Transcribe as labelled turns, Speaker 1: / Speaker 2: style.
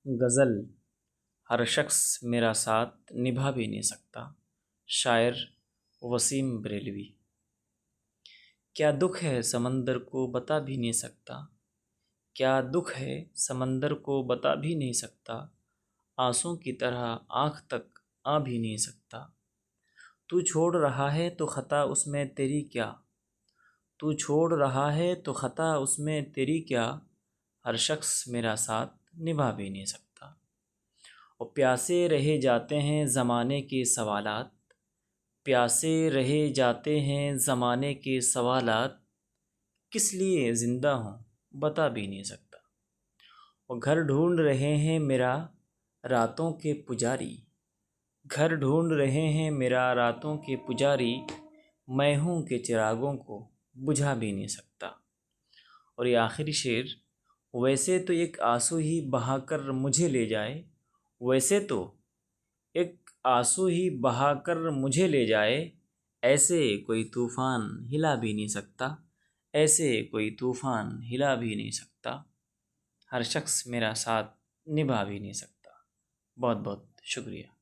Speaker 1: غزل: ہر شخص میرا ساتھ نبھا بھی نہیں سکتا۔ شاعر وسیم بریلوی۔ کیا دکھ ہے سمندر کو بتا بھی نہیں سکتا، کیا دکھ ہے سمندر کو بتا بھی نہیں سکتا، آنسوں کی طرح آنکھ تک آ بھی نہیں سکتا۔ تو چھوڑ رہا ہے تو خطا اس میں تیری کیا، تو چھوڑ رہا ہے تو خطا اس میں تیری کیا، ہر شخص میرا ساتھ نبھا بھی نہیں سکتا۔ اور پیاسے رہے جاتے ہیں زمانے کے سوالات، پیاسے رہے جاتے ہیں زمانے کے سوالات، کس لیے زندہ ہوں بتا بھی نہیں سکتا۔ اور گھر ڈھونڈ رہے ہیں میرا راتوں کے پجاری، گھر ڈھونڈ رہے ہیں میرا راتوں کے پجاری، میں ہوں کہ چراغوں کو بجھا بھی نہیں سکتا۔ اور یہ آخری شعر: ویسے تو ایک آنسو ہی بہا کر مجھے لے جائے، ویسے تو ایک آنسو ہی بہا کر مجھے لے جائے، ایسے کوئی طوفان ہلا بھی نہیں سکتا، ایسے کوئی طوفان ہلا بھی نہیں سکتا، ہر شخص میرا ساتھ نبھا بھی نہیں سکتا۔ بہت بہت شکریہ۔